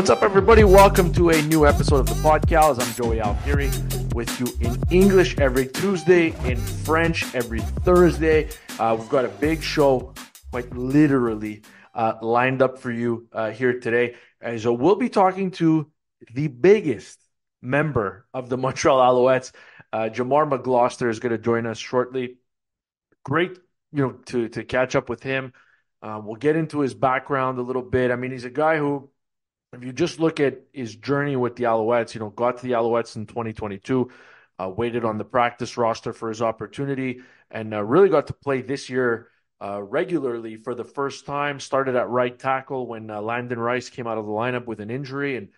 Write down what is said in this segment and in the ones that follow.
What's up, everybody? Welcome to a new episode of the PodcAls. I'm Joey Alfieri with you in English every Tuesday, in French every Thursday. We've got a big show, quite literally, lined up for you here today. So we'll be talking to the biggest member of the Montreal Alouettes. Jamar McGloster is going to join us shortly. Great, to catch up with him. We'll get into his background a little bit. I mean, he's a guy who, if you just look at his journey with the Alouettes, got to the Alouettes in 2022, waited on the practice roster for his opportunity, and really got to play this year regularly for the first time. Started at right tackle when Landon Rice came out of the lineup with an injury, and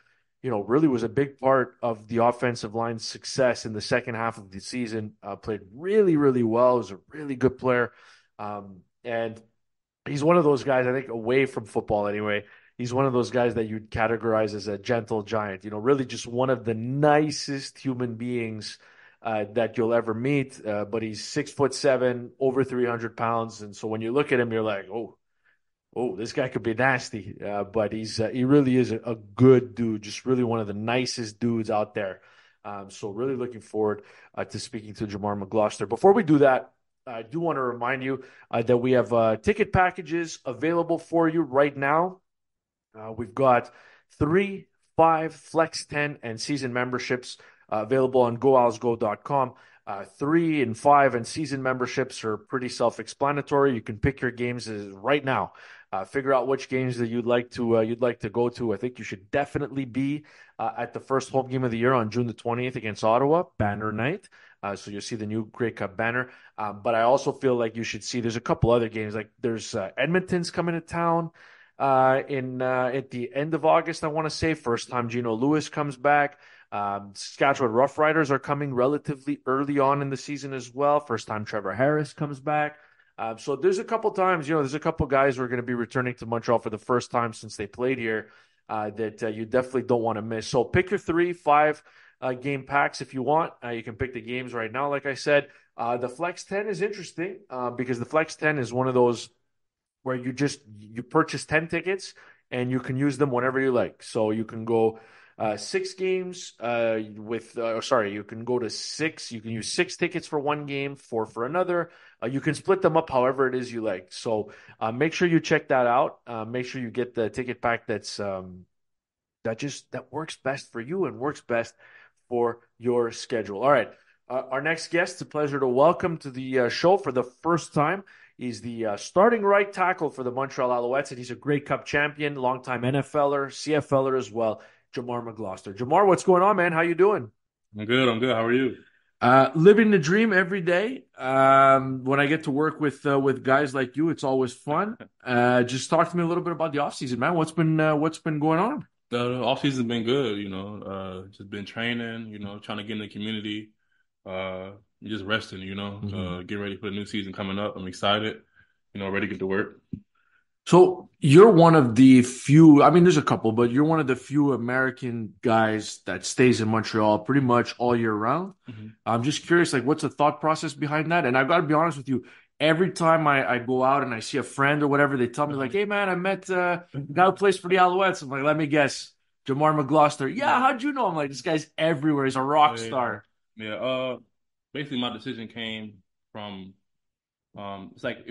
really was a big part of the offensive line's success in the second half of the season. Played really, really well. Was a really good player, and he's one of those guys, I think, away from football anyway. He's one of those guys that you'd categorize as a gentle giant, really just one of the nicest human beings that you'll ever meet. But he's 6'7", over 300 pounds. And so when you look at him, you're like, oh, this guy could be nasty. But he really is a good dude, just really one of the nicest dudes out there. So really looking forward to speaking to Jamar McGloster. Before we do that, I do want to remind you that we have ticket packages available for you right now. We've got 3, 5, Flex 10, and season memberships available on goalsgo.com. 3 and 5 and season memberships are pretty self-explanatory. You can pick your games right now. Figure out which games that you'd like to go to. I think you should definitely be at the first home game of the year on June the 20th against Ottawa, banner night. So you'll see the new Grey Cup banner. But I also feel like you should see there's a couple other games. Like there's Edmonton's coming to town at the end of August, I want to say. First time Gino Lewis comes back. Saskatchewan Roughriders are coming relatively early on in the season as well. First time Trevor Harris comes back. So there's a couple times, there's a couple guys who are going to be returning to Montreal for the first time since they played here that you definitely don't want to miss. So pick your 3, 5 game packs if you want. You can pick the games right now, like I said. The Flex 10 is interesting because the Flex 10 is one of those where you purchase 10 tickets and you can use them whenever you like. So you can go 6 games you can go to 6. You can use 6 tickets for one game, 4 for another. You can split them up however it is you like. So make sure you check that out. Make sure you get the ticket pack that works best for you and works best for your schedule. All right. Our next guest, it's a pleasure to welcome to the show for the first time. He's the starting right tackle for the Montreal Alouettes, and he's a Grey Cup champion, longtime NFLer, CFLer as well, Jamar McGloster. Jamar, what's going on, man? How you doing? I'm good. How are you? Living the dream every day. When I get to work with guys like you, it's always fun. Just talk to me a little bit about the offseason, man. What's been going on? The offseason's been good, just been training, trying to get in the community, just resting, getting ready for the new season coming up. I'm excited, ready to get to work. So you're one of the few, I mean, there's a couple, but you're one of the few American guys that stays in Montreal pretty much all year round. Mm-hmm. I'm just curious, like, what's the thought process behind that? And I've got to be honest with you, every time I go out and I see a friend or whatever, they tell me like, hey, man, I met a guy who plays for the Alouettes. I'm like, let me guess, Jamar McGloster. Yeah, how'd you know? I'm like, this guy's everywhere. He's a rock star. Yeah. Basically, my decision came from, it's like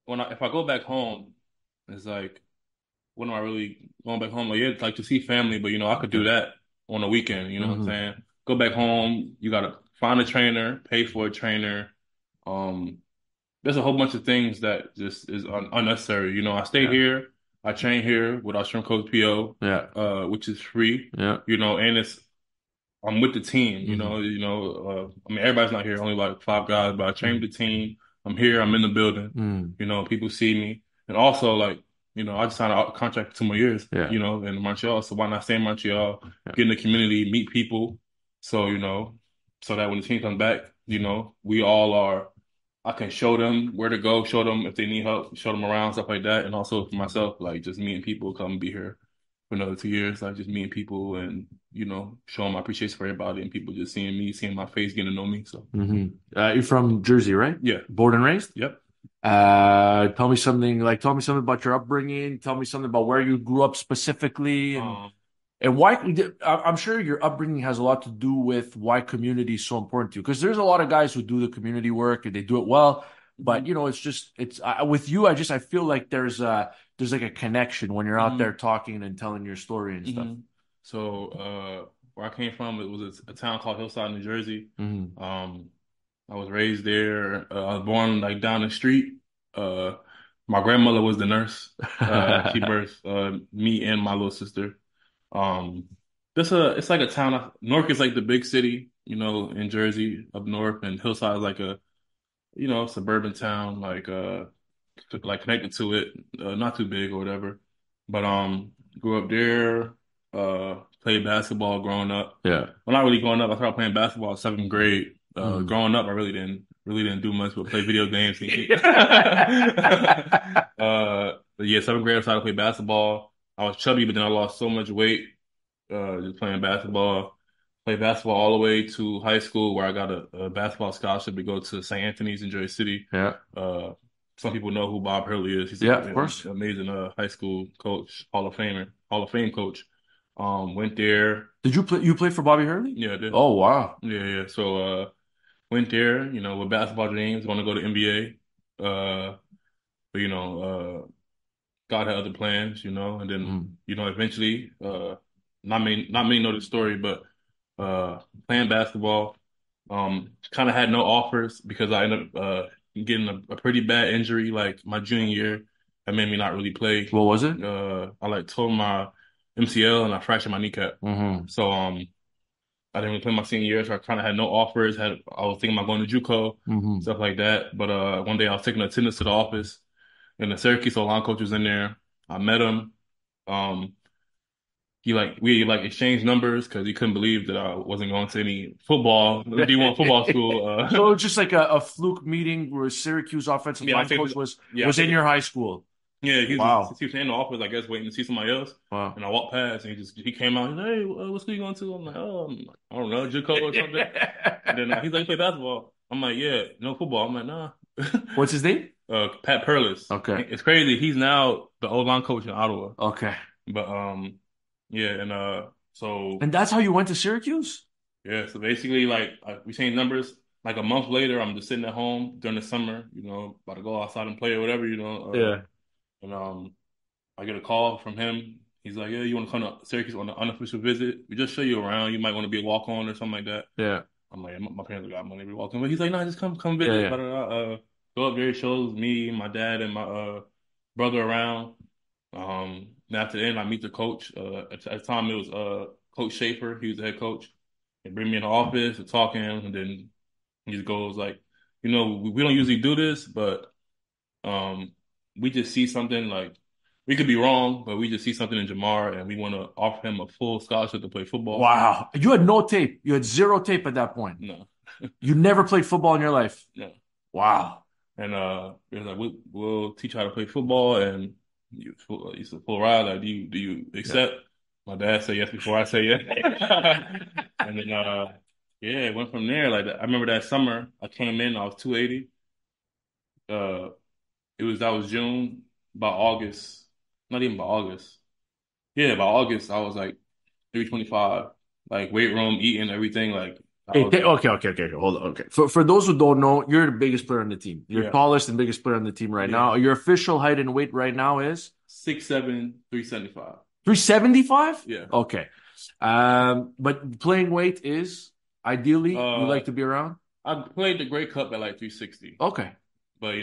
if I go back home, it's like, when am I really going back home? Like, yeah, like to see family, but I could do that on a weekend. What I'm saying? Go back home. You gotta find a trainer, pay for a trainer. There's a whole bunch of things that just is unnecessary. I stay here. I train here with our strength coach PO, which is free. Yeah. And I'm with the team. I mean, everybody's not here, only like 5 guys, but I train with the team. I'm here. I'm in the building. People see me. And also, like, I just signed a contract for 2 more years, in Montreal. So why not stay in Montreal, get in the community, meet people. So, so that when the team comes back, we all are, I can show them where to go, show them if they need help, show them around, stuff like that. And also for myself, like just meeting people, come be here for another 2 years, like just meeting people and, showing my appreciation for everybody and people just seeing me, seeing my face, getting to know me. So you're from Jersey, right? Yeah. Born and raised? Yep. Tell me something about your upbringing. Tell me something about where you grew up specifically. And... And why? I'm sure your upbringing has a lot to do with why community is so important to you. Because there's a lot of guys who do the community work and they do it well, but Hmm. you know, it's just with you. I feel like there's like a connection when you're out there Hmm. talking and telling your story and stuff. Hmm. So, where I came from, it was a town called Hillside, New Jersey. Hmm. Um, I was raised there. I was born like down the street. Uh, my grandmother was the nurse. She birthed me and my little sister. Um, it's like a town. Newark is like the big city, in Jersey up north, and Hillside is like a, suburban town, like connected to it, not too big or whatever. But grew up there, played basketball growing up. Yeah. Well, not really growing up. I started playing basketball in seventh grade. Mhm. Growing up, I really didn't do much but play video games. But yeah, seventh grade I started to play basketball. I was chubby, but then I lost so much weight just playing basketball. Played basketball all the way to high school where I got a basketball scholarship to go to St. Anthony's in Jersey City. Yeah. Uh, some people know who Bob Hurley is. He's Yeah, of an course. amazing high school coach, Hall of Fame coach. Went there. Did you play? You played for Bobby Hurley? Yeah, I did. Oh, wow. Yeah, yeah. So went there, with basketball dreams, want to go to NBA. But God had other plans, and then, Mm. eventually, not many know the story, but playing basketball, kind of had no offers because I ended up getting a pretty bad injury like my junior year. That made me not really play. What was it? I like tore my MCL and I fractured my kneecap. Hmm. So I didn't really play my senior year, so I kind of had no offers. I was thinking about going to JUCO, Hmm. stuff like that. But one day I was taking attendance to the office, and the Syracuse line coach was in there. I met him. Um, we exchanged numbers because he couldn't believe that I wasn't going to any D1 football school. So it was just like a fluke meeting where Syracuse offensive Yeah, I line think coach yeah, I was in think your high school. yeah, Wow. he was in the office, I guess, waiting to see somebody else. Wow. And I walked past, and he came out. He's like, "Hey, what school you going to?" I'm like, "Oh, I don't know, JUCO or something." And then he's like, "You play basketball?" I'm like, "Yeah, no football." I'm like, "Nah." What's his name? Pat Perlis. Okay. It's crazy. He's now the O-line coach in Ottawa. Okay. But yeah, and so And that's how you went to Syracuse? yeah, so basically, we changed numbers. Like a month later, I'm just sitting at home during the summer, about to go outside and play or whatever, Yeah. and I get a call from him. He's like, "Yeah, you want to come to Syracuse on an unofficial visit? We just show you around. You might want to be a walk on or something like that." Yeah. I'm like, my parents got money to be walking, but he's like, "No, just come Yeah. visit." Yeah. Blah, blah, blah. Go up there, shows me, my dad, and my brother around. And after then, I meet the coach. At the time, it was Coach Schaefer. He was the head coach. They bring me in the office, we're talking, and then he just goes like, we don't usually do this, but um, we just see something like we could be wrong, but we just see something in Jamar, and we want to offer him a full scholarship to play football. Wow. You had no tape. You had zero tape at that point. No, You never played football in your life. no. Wow. And he was like, we'll teach you how to play football, and it's a full ride. Like, do you Yeah. accept? My dad said yes before I say yes. And then yeah, it went from there. Like I remember that summer, I came in, I was 280. Uh, that was June. By August, not even by August. Yeah, by August, I was like 325, like weight room, eating everything. Like I Hey, was like, okay. Hold on. Okay. For those who don't know, you're the biggest player on the team. You're yeah, tallest and biggest player on the team right yeah, now. Your official height and weight right now is 6'7", 375. 375? Yeah. Okay. But playing weight is ideally you Uh, like to be around? I played the Grey Cup at like 360, Okay. but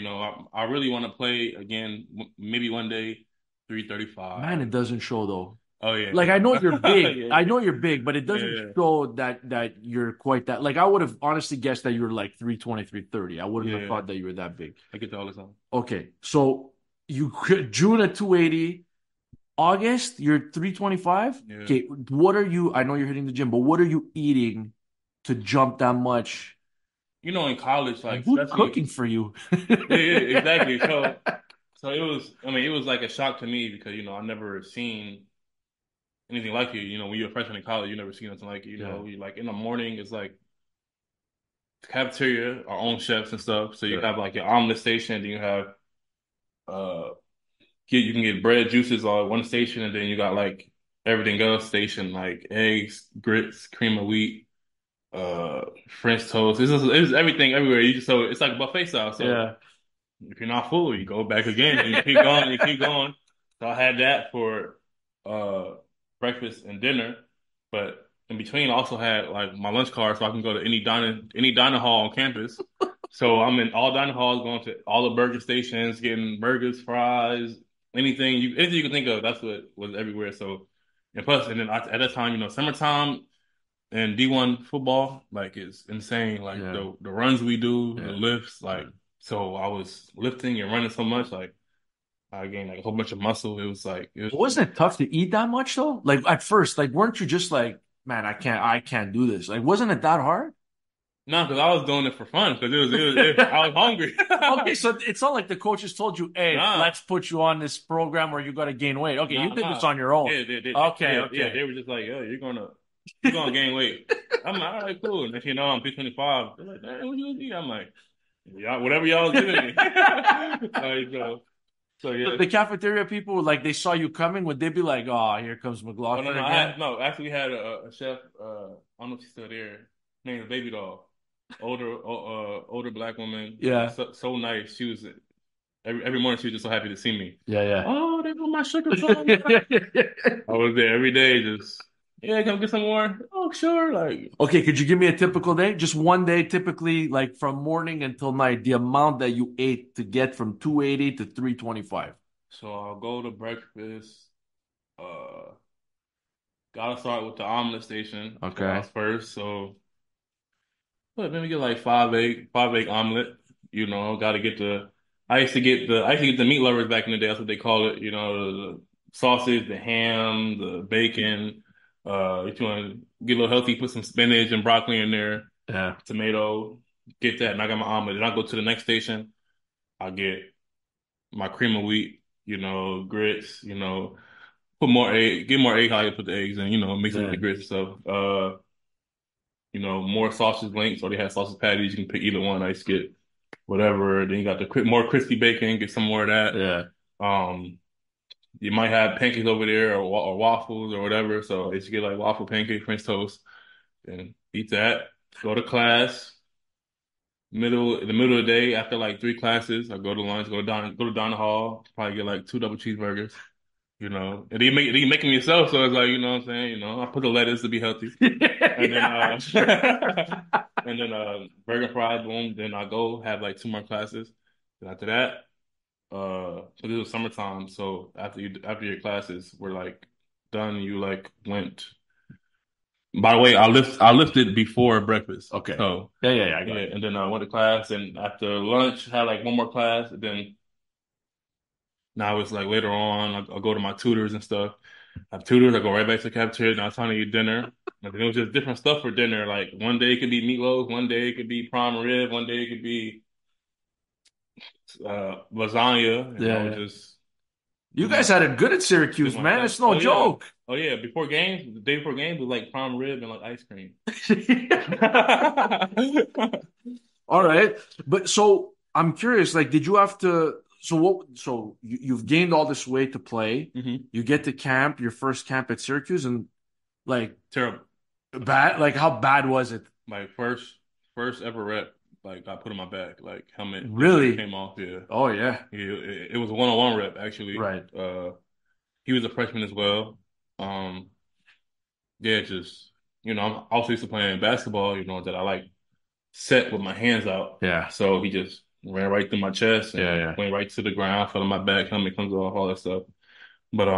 I really want to play again, maybe one day, Man, 335. it doesn't show though. Oh yeah, Like I know you're big. yeah, I know you're big, but it doesn't yeah, show that you're quite that. Like I would have honestly guessed that you were like 320, 330. I wouldn't have yeah. thought that you were that big. I get that all the time. Okay. So you June at 280, August, you're 325. Yeah. Okay, what are you? I know you're hitting the gym, but what are you eating to jump that much? In college, And like who's especially, cooking for you? yeah, yeah, exactly. So it was. I mean, it was like a shock to me because I never seen anything like it. When you're a freshman in college, you never seen anything like it. Yeah, You like in the morning, it's like cafeteria, our own chefs and stuff. So you yeah. have like your omelet station, then you have uh, you can get bread juices on one station, and then you got like everything else station, like eggs, grits, cream of wheat, French toast. It's everything everywhere. So it's like buffet style. So Yeah. if you're not full, you go back again. You keep going, you keep going. So I had that for uh breakfast and dinner, but in between I also had like my lunch card so I can go to any dining hall on campus. So I'm in all dining halls, going to all the burger stations, getting burgers, fries, anything you can think of. That's what was everywhere. So and plus, and then at that time, summertime and D1 football, like it's insane. Like Yeah. the runs we do, the Yeah. lifts, Yeah. like so I was lifting and running so much, like I gained like a whole bunch of muscle. It was like it was Wasn't it tough to eat that much though? Like at first, like weren't you just like, man, I can't do this. Like, wasn't it that hard? no, because I was doing it for fun because I was hungry. Okay, so it's not like the coaches told you, "Hey, Nah, let's put you on this program where you got to gain weight." Okay, you nah, did this nah. on your own. Yeah, Okay, yeah. okay. They were just like, yo, you're gonna gain weight. I'm like, all right, cool. And if you know I'm 225, they're like, man, what you gonna eat? I'm like, yeah, whatever y'all giving me. Like, so The, yeah. the cafeteria people, like they saw you coming, would they be like, "Oh, here comes Oh no, McGloster no, again"? actually we had a chef. I don't know if she's still there. Named Baby Doll, older black woman. Yeah, So nice. She was every morning. She was just so happy to see me. yeah, Oh, there go my sugar plum. yeah. I was there every day, just yeah, come get some more. Oh, sure. Like Okay, could you give me a typical day? Just one day, typically, like from morning until night, the amount that you ate to get from 280 to 325. so, I'll go to breakfast. Uh, gotta start with the omelet station because I Okay. was first. So, but maybe get like five egg omelet. Gotta get the. I used to get the meat lovers back in the day. That's what they call it. The sausage, the ham, the bacon. If you want to get a little healthy, put some spinach and broccoli in there, Yeah. tomato. Get that, and I got my omelet. Then I go to the next station. I get my cream of wheat. Grits. Put more egg. Get more egg. How you put the eggs in. Mix it with the Yeah. grits and stuff. More sausage links, or they have sausage patties. You can pick either one. I just get whatever. Then you got the more crispy bacon. Get some more of that. Yeah. Um, you might have pancakes over there or waffles or whatever. So I just get like waffle pancake, French toast, and eat that. Go to class. In the middle of the day, after like three classes, I go to lunch. Go to dining hall. Probably get like two double cheeseburgers. And you make them yourself. So it's like, what I'm saying? I put the lettuce to be healthy. And then, Yeah. and then, burger fries, boom. Then I go have like two more classes. Then after that, so this was summertime. So after your classes were like done, you like went. By the way, I lifted before breakfast. Okay. So Yeah, I got yeah, it. and then I went to class, and after lunch, had like one more class. And then now it's like later on, I'll go to my tutors and stuff. I have tutors. I go right back to the cafeteria. Now it's time to eat dinner. And then it was just different stuff for dinner. Like one day it could be meatloaf, one day it could be prime rib, one day it could be lasagna, and I Yeah, would yeah. just You guys had it good at do Syracuse, my man. stuff. It's no joke. Oh yeah. Before games, the day before games was like prime rib and like ice cream. All right. But so I'm curious, like, did you have to, so you've gained all this weight to play. hmm You get to camp, your first camp at Syracuse, and like, Terrible. bad, like, how bad was it? My first ever rep, like I put on my back, like helmet Really? came off. Yeah, Oh, yeah. it was a one-on-one rep actually. Right. He was a freshman as well. Um, yeah, just I'm also used to playing basketball. That I like set with my hands out. Yeah. So he just ran right through my chest Yeah, and yeah. went right to the ground, fell on my back, helmet comes off, all that stuff. But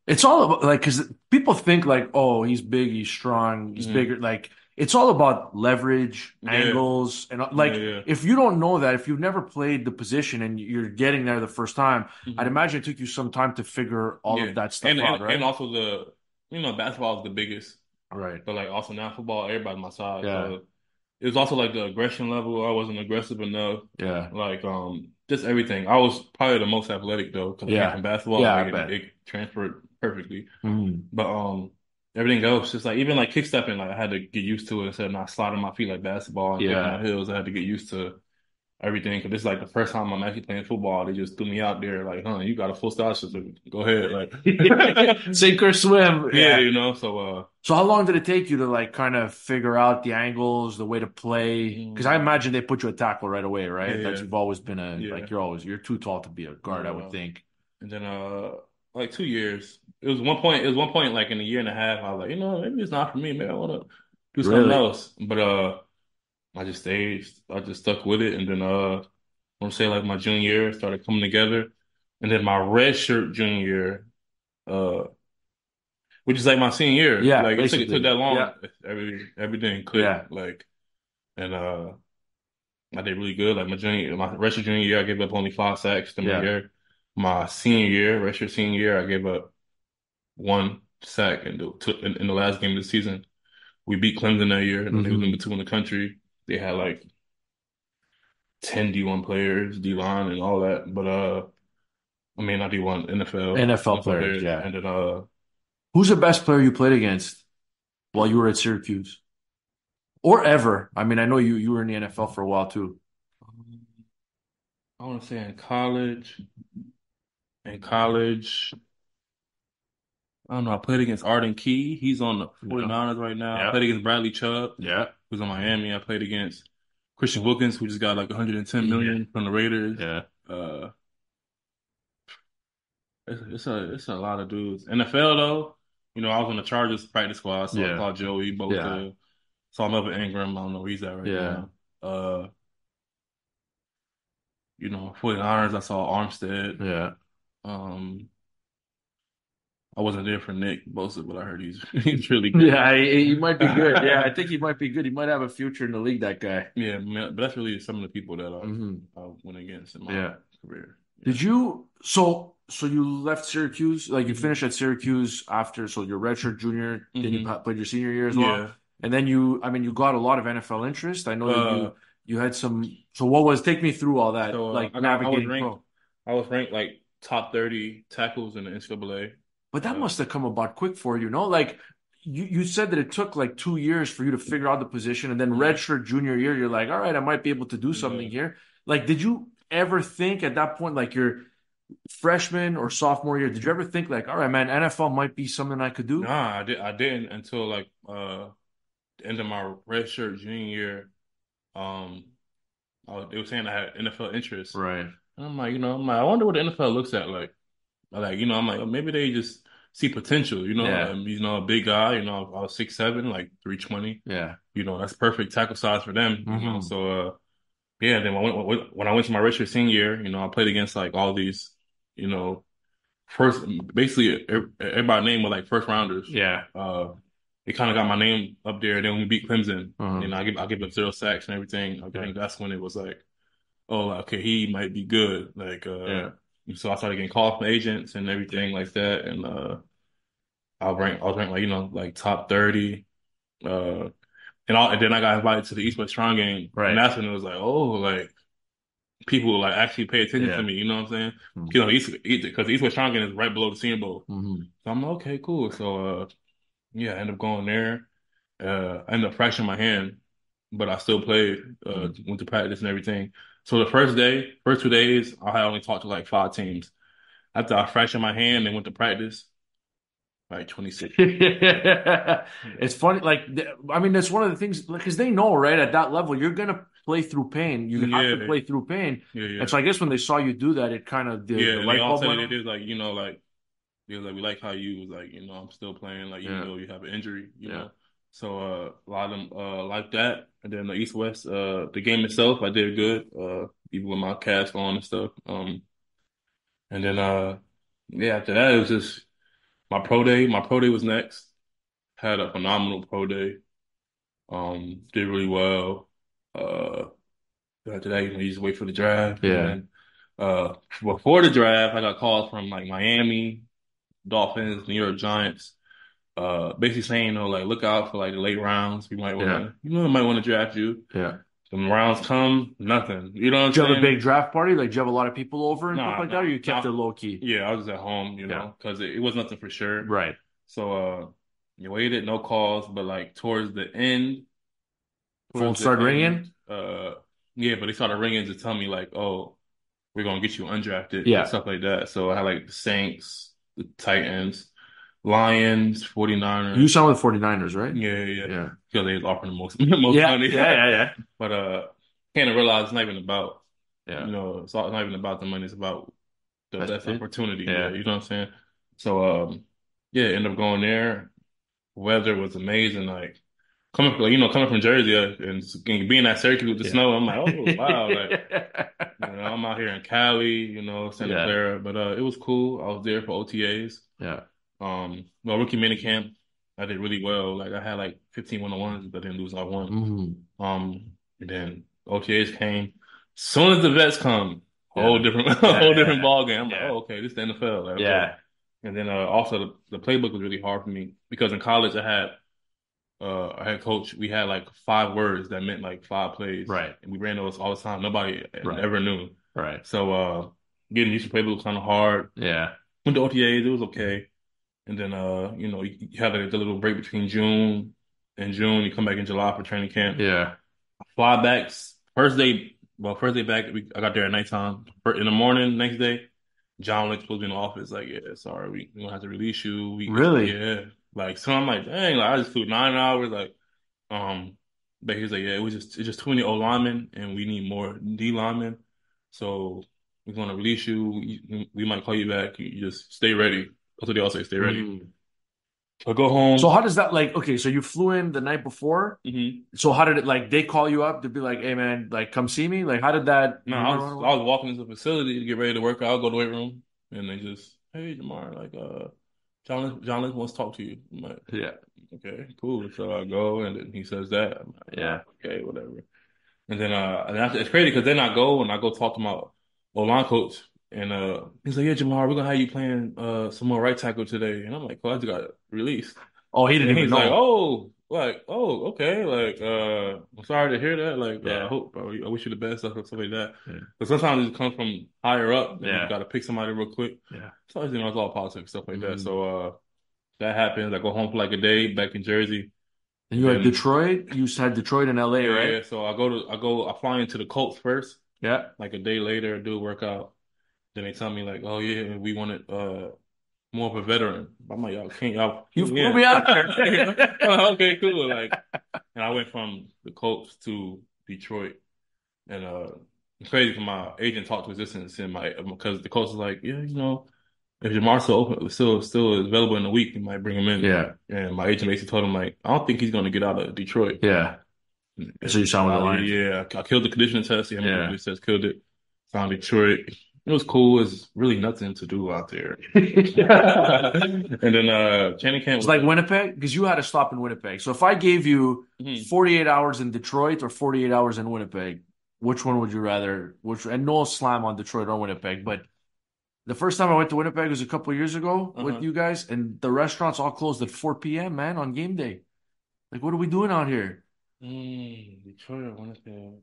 It's all about like because people think like, oh, he's big, he's strong, he's mhm. bigger. Like it's all about leverage, Yeah, angles, and yeah, like yeah. if you don't know that, if you've never played the position and you're getting there the first time, I'd hmm imagine it took you some time to figure all Yeah, of that stuff out, and right? also basketball is the biggest, Right. but like also now football, everybody's my size, Yeah. so it was also like the aggression level. I wasn't aggressive enough. Yeah. Like just everything. I was probably the most athletic though, because I came Yeah. from basketball. Yeah, I Like bet. it transferred perfectly. Mm. But everything else, just like even like kick stepping, like I had to get used to it instead of not sliding my feet like basketball and jumping Yeah. on hills. I had to get used to everything. Because this is like the first time I'm actually playing football. They just threw me out there like, you got a full scholarship. So go ahead. Like, Sink or swim. yeah, Yeah. so, So how long did it take you to like kind of figure out the angles, the way to play? Because I mm, imagine they put you a tackle right away, yeah, right? That yeah, you've always been a yeah. like you're too tall to be a guard, I would Uh, think. and then, like 2 years. It was one point like in a year and a half. I was like, maybe it's not for me. Maybe I want to do something Really? else. But, I just stayed. I just stuck with it. And then, I want to say like my junior year started coming together. And then my red shirt junior year, uh, which is like my senior year. Yeah, Like it took basically. that Yeah. long. Everything Yeah. clicked. Like, and, I did really good. Like my redshirt junior year, I gave up only 5 sacks in my Yeah. year. My senior year, redshirt senior year, I gave up 1 sack in the last game of the season. We beat Clemson that year, and they was number Hmm. 2 in the country. They had like 10 D1 players, D line, and all that. But I mean not D1, NFL NFL players, players, yeah. and then Who's the best player you played against while you were at Syracuse? Or ever? I mean, I know you were in the NFL for a while too. I want to say in college, I don't know. I played against Arden Key. He's on the Yeah. 49ers right now. I Yeah. played against Bradley Chubb, Yeah. who's on Miami. I played against Christian Wilkins, who just got like 110 Yeah. million from the Raiders. Yeah. Uh, it's a lot of dudes. NFL though, I was on the Chargers practice squad, so I Yeah. saw Joey Yeah. Bosa, saw Melvin Ingram. I don't know where he's at right Yeah. now. 49ers, I saw Armstead. Yeah. Um, I wasn't there for Nick Bosa, but I heard he's he's really good. Yeah, he might be good. Yeah, I think he might be good. He might have a future in the league, that guy. Yeah, man, but that's really some of the people that Hmm. I went against in my Yeah. career. Yeah. Did you so you left Syracuse, like you hmm finished at Syracuse after so your redshirt junior, then you hmm played your senior year as well. Yeah. And then I mean you got a lot of NFL interest. I know that Uh, you had some so what was take me through all that, so like I was navigating ranked pro. I was ranked like top 30 tackles in the NCAA. But that Uh, must have come about quick for you, no? Like you said that it took like 2 years for you to figure out the position, and then mm, redshirt junior year, you're like, all right, I might be able to do something yeah. here. Like, did you ever think at that point, like your freshman or sophomore year, did you ever think like, all right, man, NFL might be something I could do? Nah, I didn't until like the end of my redshirt junior year. Um, they were saying I had NFL interest. Right. And I wonder what the NFL looks at like. I'm like, oh, maybe they just see potential, Yeah. a big guy, I was 6'7", like 320, Yeah. that's perfect tackle size for them, Hmm. so, yeah, then when I went to my redshirt senior year, I played against like all these, you know, first, basically everybody name was like first rounders. Yeah. It kind of got my name up there. Then when we beat Clemson, Uh-huh. I give up 0 sacks and everything. I Yeah. think that's when it was like, oh, okay, he might be good. Like, Yeah. so I started getting calls from agents and everything like that. And I was ranked like, like top 30. And then I got invited to the East West Strong game. And Right. that's when it was like, oh, like people like actually pay attention to Yeah. me, you know what I'm saying? Mm-hmm. Because the East West Strong game is right below the Senior Bowl. Mm-hmm. So I'm like, okay, cool. So yeah, I ended up going there. I ended up fracturing my hand, but I still played, went to practice and everything. So the first 2 days, I had only talked to like 5 teams. After I fractured my hand and went to practice, like 26. Yeah. It's funny, like I mean, that's one of the things because they know, right? At that level, you're gonna play through pain. You have to Yeah, play through pain, yeah, and yeah. so I guess when they saw you do that, it kind of the Yeah, and they light all bulb tell went you that on. there's like, they was like, we like how you was like, I'm still playing, like even Yeah, though you have an injury, yeah, So a lot of them like that. And then the East West, the game itself, I did good, even with my cast on and stuff. And then yeah, after that it was just my pro day. My pro day was next. Had a phenomenal pro day. Did really well. Uh After that, you just wait for the draft. And yeah, then before the draft, I got calls from like Miami, Dolphins, New York Giants, basically saying, like look out for like the late rounds. We might yeah, wanna we might want to draft you. yeah. Some rounds come, nothing. You know what I'm Do you have a saying? big draft party? Like, do you have a lot of people over and stuff Nah, like that, or nah, you kept it nah. low key? Yeah, I was at home, Yeah, because it was nothing for sure. right. So you waited, no calls, but like towards the end, Phone started ringing. Yeah, but they started ringing to tell me like, oh, we're gonna get you undrafted and Yeah. stuff like that. So I had like the Saints, the Titans, Lions, You 49ers. signed with 49ers, right? Yeah, yeah, yeah. Yeah. Because they was offering the most most Yeah. money. Yeah. Yeah. Yeah. But kind of realize it's not even about, Yeah. it's not even about the money. It's about the Best best fit. opportunity. Yeah, Yeah. you know what I'm saying? So yeah, ended up going there. Weather was amazing. Like coming from Jersey and being at Syracuse with the Yeah. snow, I'm like, oh wow, like I'm out here in Cali, Santa Yeah. Clara, but it was cool. I was there for OTAs. Yeah. Well, rookie minicamp, I did really well. Like I had like 15 one-on-ones, but I didn't lose like one. Mm. And then OTAs came. Soon as the vets come, whole Yeah. different Yeah. whole different Yeah. ball game. I'm like, Yeah. oh, okay, this is the NFL. Like, okay. Yeah. And then also the playbook was really hard for me because in college I had coach. We had like 5 words that meant like 5 plays, Right. and we ran those all the time. Nobody Right. ever knew. Right. So getting used to playbook was kind of hard. Yeah. Went to OTAs, it was okay. And then you have like the little break between June and June. You come back in July for training camp. Yeah. Fly backs first day back. I got there at nighttime. In the morning, next day, John Lynch pulled me in the office like, yeah, sorry, we gonna have to release you. Really? Yeah, like so. I'm like, dang, like I just flew 9 hours, like but he was like, yeah, it's just too many O linemen, and we need more D linemen. So we're gonna release you. We might call you back. You just stay ready. That's what they all say, stay ready. Mm. So I go So home. how does that like, okay, so you flew in the night before. hmm So how did it like they call you up to be like, hey man, like come see me? Like how did that No, do you I remember was how it I went? was walking into the facility to get ready to work out. I'll go to the weight room, and they just, hey, Jamar, like John Lynch wants to talk to you. I'm like, Yeah. okay, cool. So I go, and then he says that. I'm like, Yeah. okay, whatever. And then it's crazy because then I go and I go talk to my O-line coach, and he's like, yeah, Jamar, we're gonna have you playing some more right tackle today. And I'm like, oh, I just got released. Oh, he didn't And even he's like, know. oh, okay, like, I'm sorry to hear that. Like, Yeah. I wish you the best, stuff like that. Yeah. But sometimes it comes from higher up, and you Yeah. got to pick somebody real quick. Yeah. So, it's all politics, stuff like that. Mm. So, that happens. I go home for like a day back in Jersey, And and you had then, Detroit. You had Detroit and LA, yeah, right? yeah. So I fly into the Colts first. Yeah. Like a day later, do a workout. Then they tell me like, oh yeah, we wanted more of a veteran. I'm like, y'all You flew me flew in. me out I'm there. like, okay, cool. Like, and I went from the Colts to Detroit, and it's crazy for my agent talked to his assistants and my because the Colts is like, yeah, if Jamar's still is available in a week, you might bring him in. Yeah. And my agent basically told him like, I don't think he's gonna get out of Detroit. Yeah. So you signed with the Lions. Yeah, I killed the conditioning test. Yeah, the Yeah. conditioning test killed it. Found Detroit. It was cool. It's really nothing to do out there. And then training camp It's was like Winnipeg, because you had to stop in Winnipeg. So if I gave you Mhm. 48 hours in Detroit or 48 hours in Winnipeg, which one would you rather? And no slam on Detroit or Winnipeg, but the first time I went to Winnipeg was a couple of years ago with Uh-huh. you guys, and the restaurants all closed at 4 p.m., man, on game day. Like, what are we doing out here? Detroit or Winnipeg?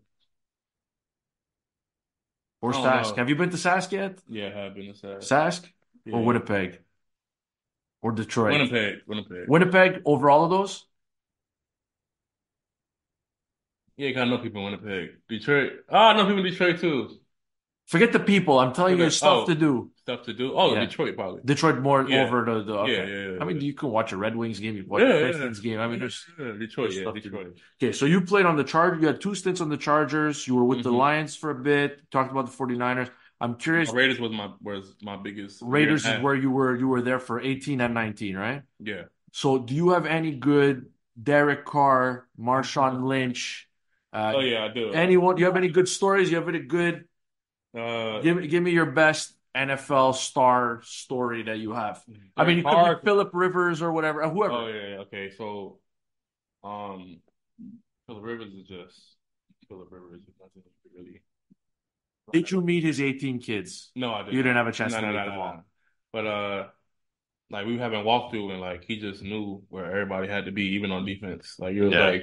Or I don't Sask? know. Have you been to Sask yet? Yeah, I have been to say. Sask or Yeah. Winnipeg or Detroit? Winnipeg. Winnipeg over all of those? Yeah, got know people in Winnipeg. Detroit. Oh, I know people in Detroit too. Forget the people. I'm telling you, there's stuff to do. Stuff to do. Oh, Yeah. Detroit probably. Detroit more Yeah. over the Yeah, okay. yeah, I mean, yeah. you can watch a Red Wings game, you can watch Yeah, a yeah, Pistons game. I mean, Detroit, there's yeah, stuff to do. Detroit. Okay, so you played on the Chargers. You had 2 stints on the Chargers. You were with the hmm Lions for a bit. Talked about the 49ers. I'm curious. Raiders was my biggest year and Raiders a is half. where you were. You were there for 18 and 19, right? Yeah. So do you have any good Derek Carr, Marshawn Lynch? Oh Uh, yeah, I do. anyone? Do you have any good stories? You have any good? Uh, Give me your best NFL star story that you have. I mean, Derek it could be Carr. Philip Rivers or whatever, Oh whoever. yeah, yeah, okay. So, um, Philip Rivers is nothing really. Did you meet his 18 kids? No, I You did didn't not. have a chance No, to no, meet no, them no, no. all. But like we were having walkthrough and like he just knew where everybody had to be, even on defense. Like it was Yeah.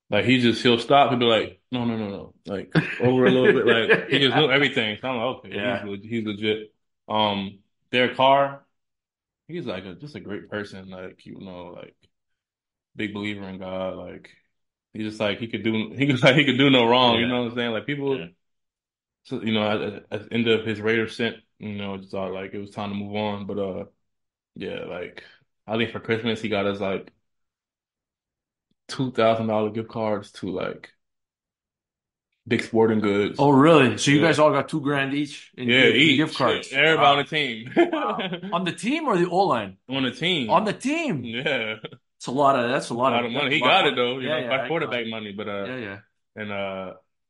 like he'll stop and be like, no, no, no, no, like over a little bit. Like he just knew everything. So I'm like, okay, Yeah. he's legit. Derek Carr, he's like just a great person. Like like big believer in God. Like He just like he could do no wrong. You Yeah. know what I'm saying? Like Yeah. people, so, at the end of his Raiders stint, just thought like it was time to move on. But yeah, like I think for Christmas he got us like $2,000 gift cards to like Dick's Sporting Goods. Oh, really? So you Yeah, guys all got 2 grand each yeah, in gift each cards? everybody on the Wow. team Wow. On the team or the O line? on the On team. the team. Yeah, That's a it's a lot of money. that's a He lot of got it money. though. Yeah, yeah, By I got quarterback it. money. But Yeah, yeah. and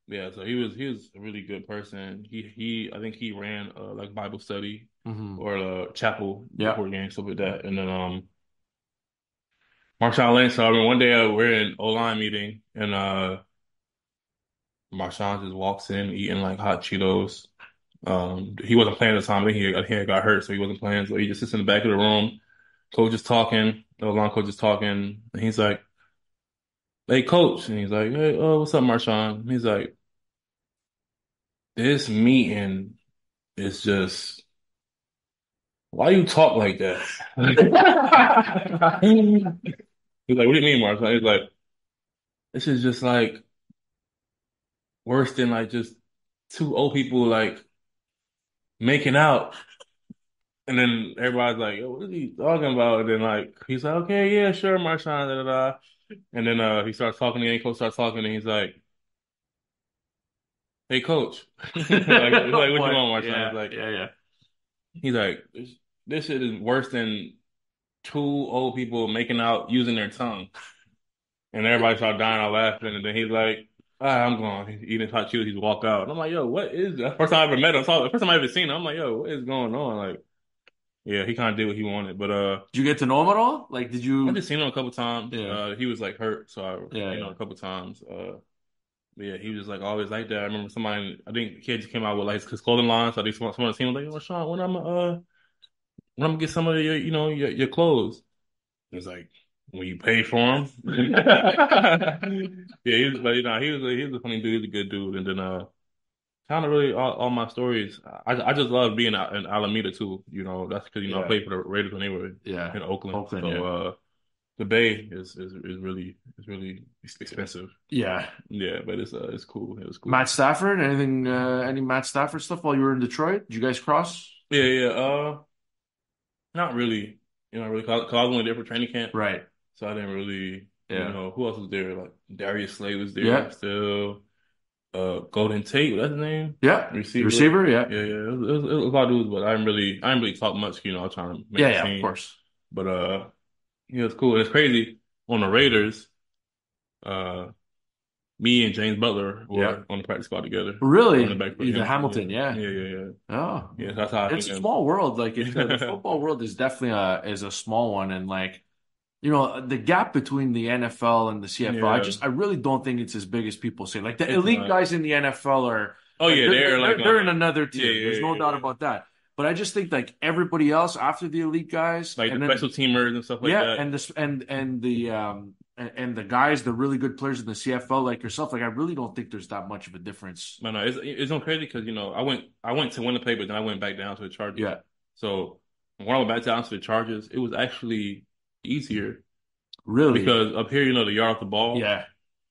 yeah. So he was a really good person. I think he ran like Bible study Hmm. or chapel Yeah. before games stuff like that. And then Marshawn Lynch. So I mean, one day we're in O-line meeting and Marshawn just walks in eating like hot Cheetos. He wasn't playing at the time. I think he got hurt, so he wasn't playing. So he just sits in the back of the room. Coach is talking. The line coach is talking, and he's like, "Hey, coach," and he's like, "Hey, oh, what's up, Marshawn?" And he's like, "This meeting is just why you talk like that?" He's like, "What do you mean, Marshawn?" He's like, "This is just like worse than like just two old people like making out." And then everybody's like, "Yo, what is he talking about?" And then like he's like, "Okay, yeah, sure, Marshawn." Da, da, da. And then he starts talking, and coach starts talking, and he's like, "Hey, coach," like what you What? want, Marshawn? Yeah, yeah, yeah. He's like, this shit is worse than two old people making out using their tongue. And everybody started dying out laughing, and then he's like, I'm going. He's eating hot Cheetos. He's walk out. And I'm like, yo, what is that? First time I ever met him. The first time I ever seen him. I'm like, yo, what is going on? Like, yeah, he kind of did what he wanted, but Did you get to know him at all? Like, did I you? just seen him a couple times. Yeah, He was like hurt, so I yeah, seen him yeah. a couple times. But yeah, he was like always like that. I remember somebody, I think kids came out with like his clothing line, so I think someone on the team was like, "Yo, Sean, when I'm gonna get some of your, your clothes." It's like when you pay for them. Yeah, but he was a funny dude. He's a good dude. And then kind of really all my stories. I just love being out in Alameda too. That's because I Yeah, played for the Raiders when they were yeah. in Oakland. Oakland, So yeah. the Bay is really expensive. Yeah. Yeah, but it's cool. It was cool. Matt Stafford, anything, any Matt Stafford stuff while you were in Detroit? Did you guys cross? Yeah, yeah. Not really. Really, cause I was only there for training camp. Right. So I didn't really, Yeah. who else was there? Like Darius Slay was there Yeah. still. Golden Tate, that's his name. Yeah. Receiver. Receiver, yeah. Yeah, yeah. It was a lot of dudes, but I didn't really talk much. I was trying to make Yeah, the yeah, of team. course. But yeah, it's cool. And it's crazy. On the Raiders, uh, me and James Butler Yeah. were on the practice squad together, running Really? back for The Hamilton. Hamilton, Yeah, yeah. yeah, yeah, yeah. Oh, Yeah, that's how I it's think a of. small world. Like the football world is definitely a small one, and like the gap between the NFL and the CFL, Yeah, I really don't think it's as big as people say. Like the it's elite not. guys in the NFL are Oh like yeah, they're like they're on in another yeah, tier. There's yeah, no yeah, doubt yeah. about that. But I just think like everybody else after the elite guys, Like the and special then teamers and stuff like yeah, that. and this and the guys, the really good players in the CFL like yourself, like I really don't think there's that much of a difference. No, it's so crazy because I went to Winnipeg, but then I went back down to the Chargers. Yeah, So when I went back down to the Chargers, it was actually easier really. because up here, the yard off the ball, Yeah.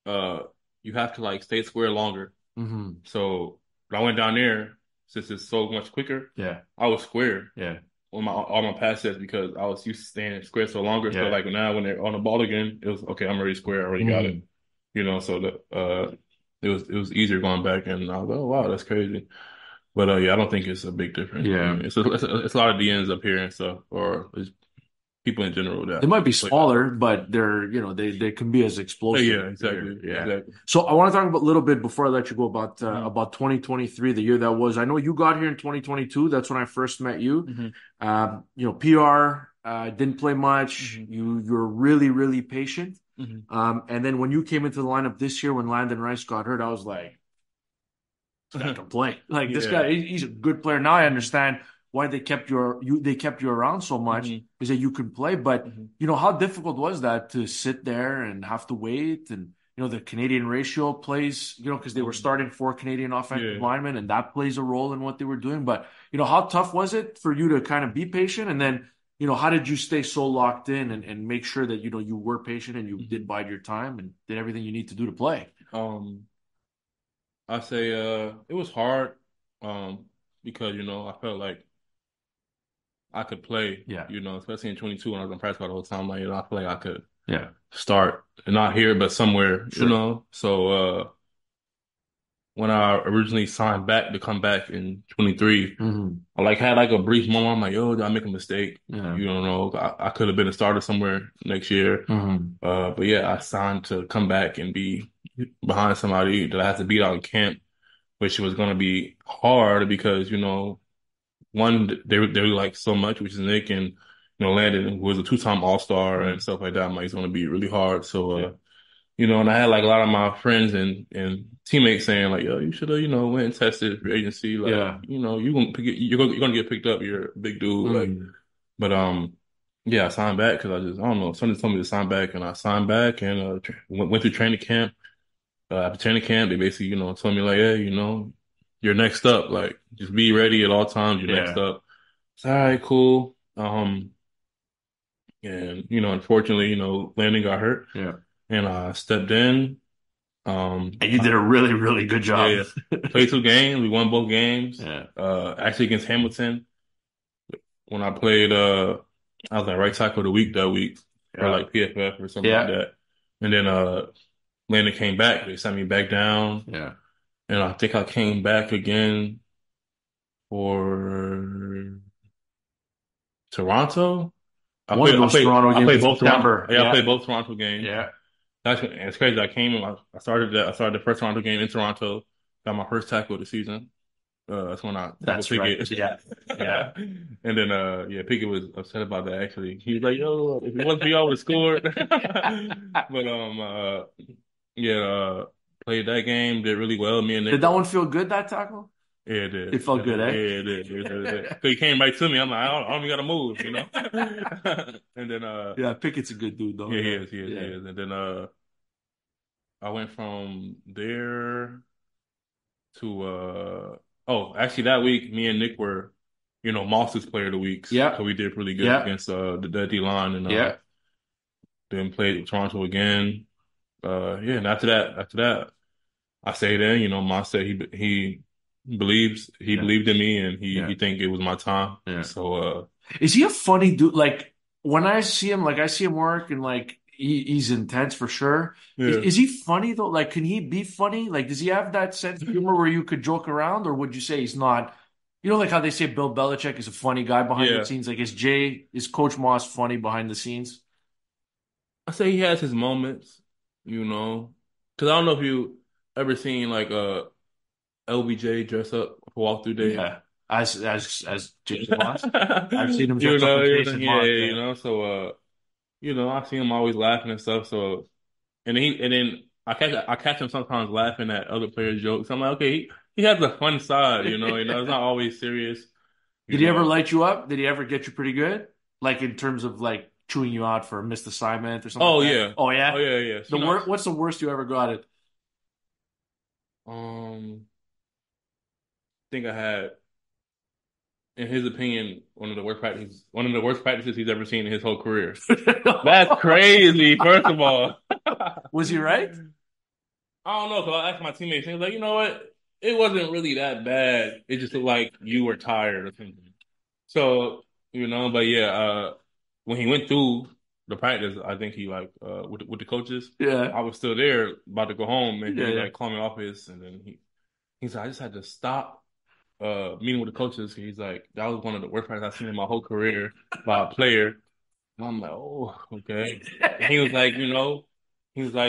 uh, you have to like stay square longer. Hmm. So when I went down there, since it's so much quicker, Yeah. I was square Yeah. on all my pass sets because I was used to staying square so longer. So Yeah. like now when they're on the ball again, it was okay. I'm already square. I already got it. Mhm. So it was easier going back, and I was like, oh wow, that's crazy. But yeah, I don't think it's a big difference. I Yeah. mean, it's a lot of DNs up here and stuff, or it's people in general They that might be play that. smaller, but they can be as explosive. Yeah, exactly, Yeah. exactly. So I want to talk about a little bit before I let you go Mm-hmm. about 2023, the year that was. I know you got here in 2022. That's when I first met you. Mm-hmm. PR didn't play much. Mm-hmm. You're really, really patient. Mm-hmm. And then when you came into the lineup this year when Landon Rice got hurt, I was like, this guy can play. Like this Yeah. guy, he's a good player. Now I understand why they kept you around so much Mm-hmm. is that you could play. But Mm-hmm. how difficult was that to sit there and have to wait? And the Canadian ratio plays, because they were starting 4 Canadian offensive Yeah. linemen, and that plays a role in what they were doing. But how tough was it for you to kind of be patient? And then how did you stay so locked in and make sure that, you were patient and you did bide your time and did everything you need to do to play? I say it was hard because I felt like I could play, Yeah. especially in 22 when I was in practice all the whole time. Like, I feel like I could Yeah. start and not here, but somewhere, Sure. So when I originally signed back to come back in 23, Hmm. I like had like a brief moment. I'm like, yo, did I make a mistake? Yeah. You don't know. I could have been a starter somewhere next year. Hmm. But yeah, I signed to come back and be behind somebody that I had to beat out in camp, which was going to be hard because, one, they were like so much, which is Nick and, Landon, who was a two-time All-Star and stuff like that. I'm like, it's going to be really hard. So, Yeah. and I had like a lot of my friends and teammates saying like, yo, you should have, went and tested for agency. Like, Yeah. you're gonna get picked up. You're a big dude. Like, Mm. but yeah, I signed back because I don't know. Somebody told me to sign back, and I signed back and went through training camp. After training camp, they basically, told me like, hey, you're next up. Like, just be ready at all times. You're next Yeah. up. It's all right, cool. And unfortunately, Landon got hurt, Yeah. and I stepped in. And you did a really, really good Yeah, job. yeah. Played 2 games. We won both games. Yeah. Actually against Hamilton when I played. I was like right tackle of the week that week for Yeah. like PFF or something like Yeah. that. And then Landon came back. They sent me back down, Yeah. and I think I came back again for Toronto. I One of played. I those played. Toronto I games in played both Toronto. September. Yeah, I Yeah. played both Toronto games. Yeah. It's crazy. I came. I started that. I started the first Toronto game in Toronto. Got my first tackle of the season. That's when I tackled That's right. Pickett. Yeah. Yeah. And then yeah, Pickett was upset about that actually. He was like, yo, if it wasn't for y'all, I would have scored. But yeah, played that game, did really well. Me and Nick Did that one feel good, that tackle? yeah, it did. It felt good, Yeah, eh? it did. So he came right to me. I'm like, I don't even gotta move, And then Yeah, Pickett's a good dude, though. yeah, he Yeah. is, he is, he Yeah. is. And then I went from there to oh, actually that week me and Nick were, Moss's player of the weeks. Yeah. So we did really good Yeah. against the D line and Yeah. then played Toronto again. Yeah, and after that I stayed in, Moss said he Yeah. believed in me and he Yeah. think it was my time. Yeah. So Is he a funny dude? Like when I see him, like I see him work and like he's intense for sure. Is, yeah. is he funny though? Like, can he be funny? Like, does he have that sense of humor where you could joke around, or would you say he's not? Like how they say Bill Belichick is a funny guy behind the Yeah. scenes. Like, is Coach Moss funny behind the scenes? I say he has his moments, because I don't know if you ever seen like LBJ dress up for walkthrough day. Yeah, as Jason Moss, I've seen him dress up as Jason Yeah, Moss. yeah, Yeah, so I see him always laughing and stuff. So and then I catch him sometimes laughing at other players' jokes. I'm like, okay, he has a fun side, it's not always serious, you did he ever know. light you up? Did he ever get you pretty good? Like in terms of like chewing you out for a missed assignment or something Oh like that? yeah. Oh Oh yeah. yeah, yeah. The what's the worst you ever got it? I think I had, in his opinion, one of the worst practices he's ever seen in his whole career. That's crazy, first of all. Was he right? I don't know, because I asked my teammates, and he was like, you know what? It wasn't really that bad. It just looked like you were tired or something. So, but yeah, when he went through the practice, I think he like with the coaches, Yeah. I was still there about to go home, and Yeah, he yeah. like called me off his, and then he's like, I just had to stop meeting with the coaches. He's like, that was one of the worst practices I've seen in my whole career by a player. And I'm like, oh, okay. And he was like,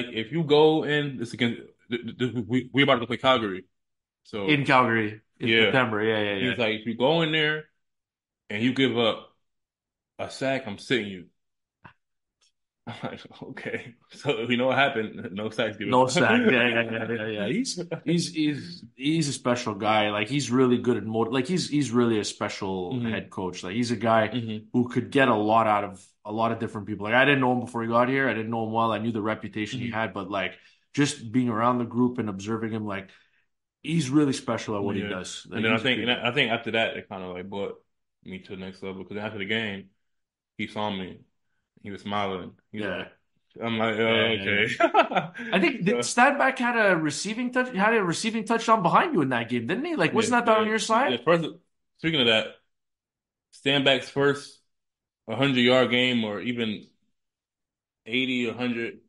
if you go in, it's against, we about to play Calgary. So, In Calgary in yeah. September. Yeah, yeah, He yeah. was like, if you go in there and you give up a sack, I'm sitting you. I'm like, okay. So, what happened? No sacks given No up. sack. Yeah, yeah, yeah, yeah, yeah. He's a special guy. Like he's really good at like he's really a special hmm head coach. Like he's a guy hmm who could get a lot out of a lot of different people. Like I didn't know him before he got here. I didn't know him well. I knew the reputation he hmm had, but like just being around the group and observing him, like he's really special at what he Yeah. does. And Like then he's a good guy. I think after that, it kind of like brought me to the next level because after the game, he saw me. He was smiling. He's Yeah. like, I'm like, Yeah, oh, yeah, yeah. okay. I think the So, Stanback had a receiving touchdown behind you in that game, didn't he? Like, yeah, wasn't that on yeah, your yeah. side? First, speaking of that, stand back's first 100-yard game, or even 80 or 100.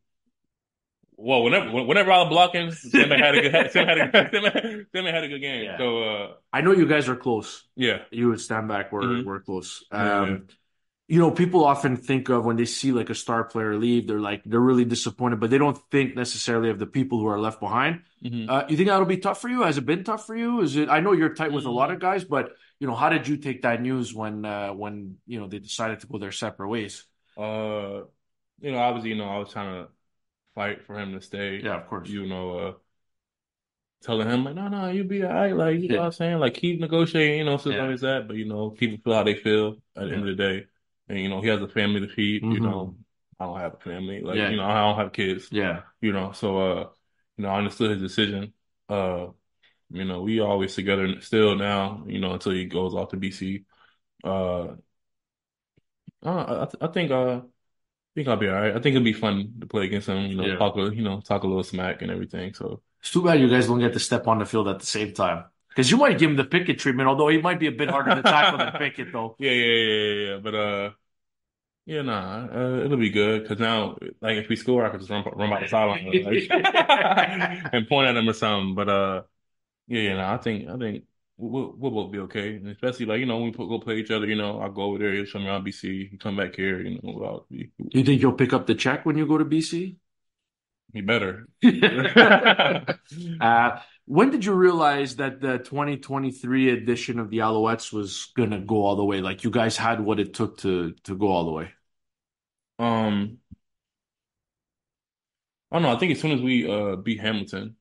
Well, whenever I was blocking, Stand back had a good game. Yeah. So, I know you guys are close. yeah. You and Stanback Hmm. were close. Yeah, yeah. People often think of when they see like a star player leave, they're really disappointed, but they don't think necessarily of the people who are left behind. Hmm. You think that'll be tough for you? Has it been tough for you? Is it? I know you're tight with a lot of Mm, guys, but how did you take that news when they decided to go their separate ways? uh, obviously, I was trying to fight for him to stay. Yeah, of course. Telling him like, no, no, you'll be all right. Like, you know Yeah, what I'm saying? Like, keep negotiating, stuff yeah, like that. But, people feel how they feel at the yeah. end of the day. And, he has a family to feed, Hmm. I don't have a family. Like, Yeah, I don't have kids, yeah. So, I understood his decision. Uh, we always together still now, until he goes off to BC. Uh, I think I'll be all right. I think it'll be fun to play against him, Yeah. talk a little smack and everything. So, It's too bad you guys don't get to step on the field at the same time. Because you might give him the Pickett treatment, although he might be a bit harder to tackle than Pickett, though. yeah, yeah, yeah, yeah. But, yeah, nah, it'll be good because now, like, if we score, I could just run by the sideline and point at him or something. But yeah, yeah, nah, I think we'll both be okay, and especially like when we go play each other. I go over there, he'll show me around BC, he come back here, You think you'll pick up the check when you go to BC? he better. When did you realize that the 2023 edition of the Alouettes was gonna go all the way? Like you guys had what it took to go all the way. Um, I don't know. I think as soon as we beat Hamilton,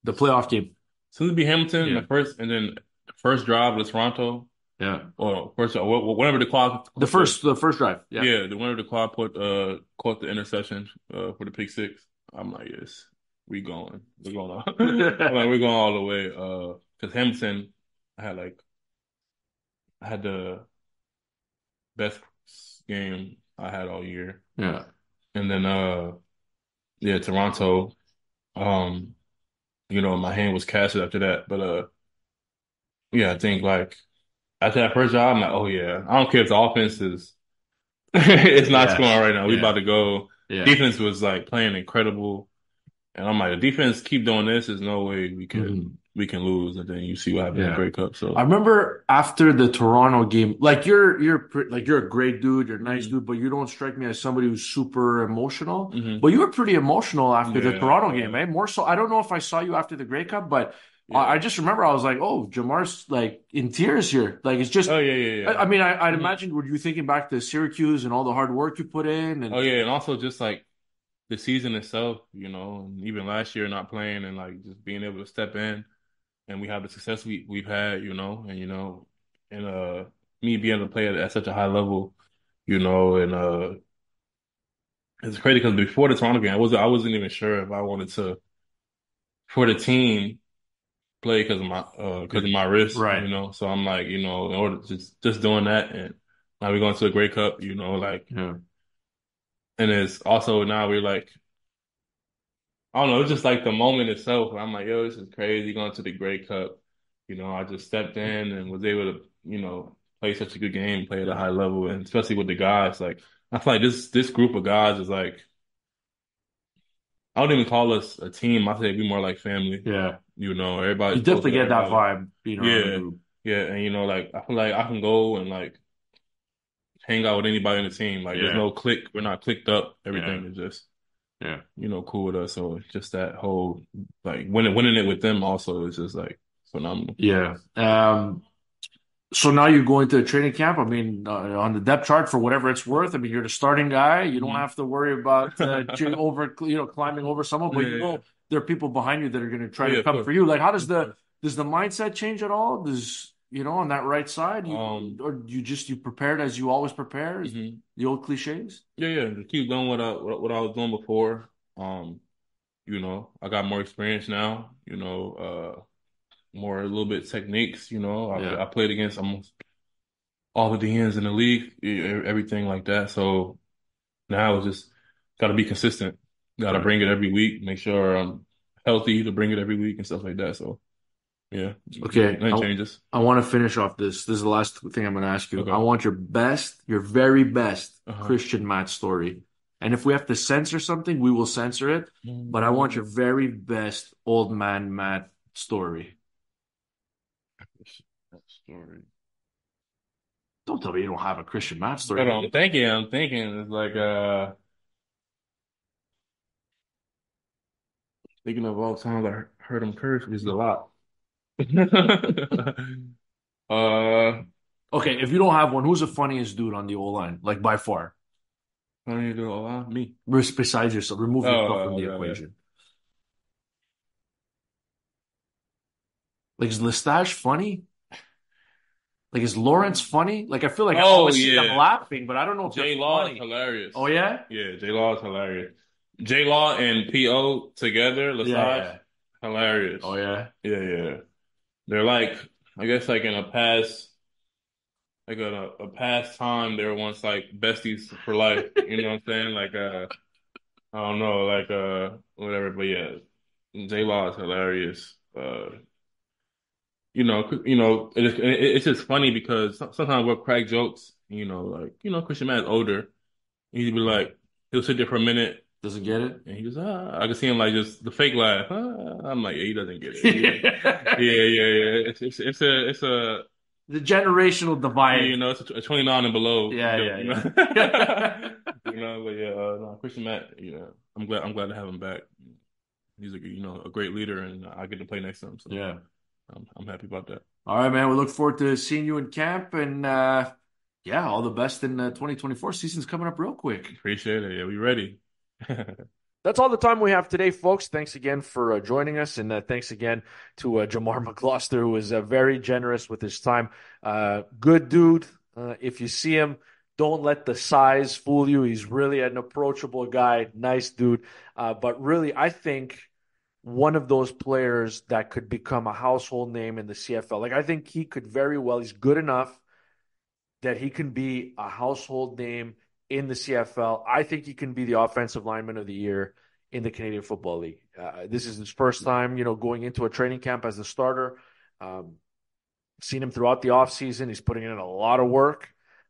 The playoff game. as soon as we beat Hamilton, Yeah, the first drive with Toronto, yeah. or first whenever the clock. The first drive. Yeah, Yeah, the winner of the quad caught the interception for the pick six. I'm like, yes, we going. We're going all. I'm like, we're going all the way. Because Hamilton, I had like I had the best game I had all year, yeah, and then yeah, Toronto. Um, my hand was casted after that, but yeah, I think like after that first job, I'm like, oh yeah, I don't care if the offense is it's not yeah, scoring right now. We about yeah, to go. yeah. Defense was like playing incredible. And I'm like, the defense keep doing this. There's no way Mhm. we can lose. And then you see what happened in the Yeah. Grey Cup. I So, remember after the Toronto game, like you're a great dude, you're a nice hmm dude, but you don't strike me as somebody who's super emotional. hmm But you were pretty emotional after the yeah, Toronto game, eh? More so, I don't know if I saw you after the Grey Cup, but I yeah. just remember I was like, oh, Jamar's like in tears here. Like it's just, Oh yeah, yeah, I, yeah. I mean, I'd hmm imagine were you thinking back to Syracuse and all the hard work you put in, Oh and yeah, and also just like the season itself, and even last year not playing and like just being able to step in and we have the success we've had, and me being able to play at such a high level, and it's crazy because before the Toronto game, I wasn't even sure if I wanted to for the team play because of my wrist, right? So I'm like, in order to just doing that, and now we're going to a Grey Cup, like, Yeah, and it's also now we're like, I don't know, it's just like the moment itself where I'm like, yo, this is crazy going to the Grey Cup. I just stepped in and was able to, play such a good game, play at a yeah, high level, and especially with the guys, like I feel like this group of guys is like, I don't even call us a team. I say we more like family. yeah. You Everybody's close definitely with get that everybody. vibe being around the Yeah, group. yeah, and like I feel like I can go and like hang out with anybody in the team. Like there's Yeah, no click. We're not clicked up. yeah, Everything is just yeah. cool with us. So just that whole like winning it with them also is just like phenomenal. Yeah. So now you're going to a training camp. I mean, on the depth chart for whatever it's worth. I mean, you're the starting guy. You don't Hmm. have to worry about climbing over someone, Yeah, but yeah, yeah. there are people behind you that are going to Oh try to yeah, of come course, for you. Like, how of course. does the mindset change at all? Does on that right side, Um, or you prepared as you always prepare? Is hmm the old cliches? Yeah, yeah. Just keep doing what I was doing before. I got more experience now. More a little bit techniques. Yeah, I played against almost. all the DNs in the league, everything like that. So now it's just got to be consistent. Got to Right. bring it every week. Make sure I'm healthy to bring it every week and stuff like that. So yeah, Okay. nothing changes. I want to finish off this. This is the last thing I'm going to ask you. I Okay. want your best, your very best Uh-huh. Christian Matt story. And if we have to censor something, we will censor it. But I want your very best old man Matt story. That story. Don't tell me you don't have a Christian Matt story. Hold on, I'm thinking. It's like thinking of all times I heard him curse, which is a lot. Uh, Okay, if you don't have one, who's the funniest dude on the O line? Like by far. I need to do a lot. Me. Besides yourself, remove yourself from Oh, the okay. equation. Like, is Lestage funny? Like, is Lawrence funny? Like, I feel like I Oh always see them yeah, laughing, but I don't know if they're J Law is funny. Oh, hilarious. yeah? Yeah, J Law is hilarious. J Law and PO together, Yeah, Lesage, yeah. Oh, hilarious. yeah. Yeah, yeah. They're like, I guess like in a past, like a past time, they were once like besties for life. You know what I'm saying? Like I don't know, like whatever. But yeah, J Law is hilarious. It's just funny because sometimes we'll crack jokes. Like Christian Matt's older. He'd be like, he'll sit there for a minute Doesn't get it? and he just I can see him like just the fake laugh. I'm like, yeah, he doesn't get it. Yeah, yeah, yeah. It's a The generational divide. it's a 29 and below Yeah, joke. yeah, yeah. But yeah, no, Christian Matt. I'm glad to have him back. He's a great leader, and I get to play next to him, so Yeah. I'm happy about that. All right, man. We look forward to seeing you in camp. And yeah, all the best in 2024. Season's coming up real quick. Appreciate it. Yeah, we ready. That's all the time we have today, folks. Thanks again for joining us. And thanks again to Jamar McGloster, who was very generous with his time. Good dude. If you see him, don't let the size fool you. He's really an approachable guy. Nice dude. But really, I think one of those players that could become a household name in the CFL. Like, I think he could very well, he's good enough that he can be a household name in the CFL. I think he can be the offensive lineman of the year in the Canadian Football League. This is his first time, going into a training camp as a starter. Seen him throughout the offseason. He's putting in a lot of work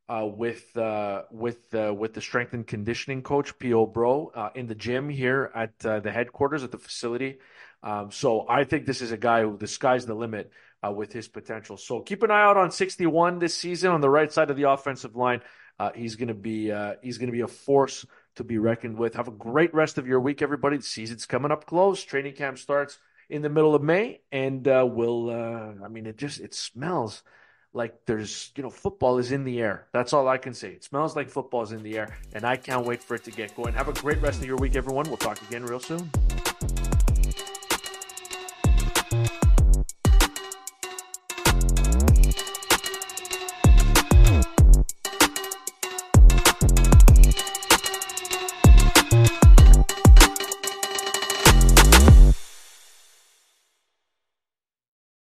with the strength and conditioning coach P.O. Bro in the gym here at the headquarters at the facility. So I think this is a guy who the sky's the limit with his potential. So keep an eye out on 61 this season on the right side of the offensive line. He's going to be a force to be reckoned with. Have a great rest of your week, everybody. The season's coming up close. Training camp starts in the middle of May, and it smells like there's, football is in the air. That's all I can say. It smells like football is in the air, and I can't wait for it to get going. Have a great rest of your week, everyone. We'll talk again real soon.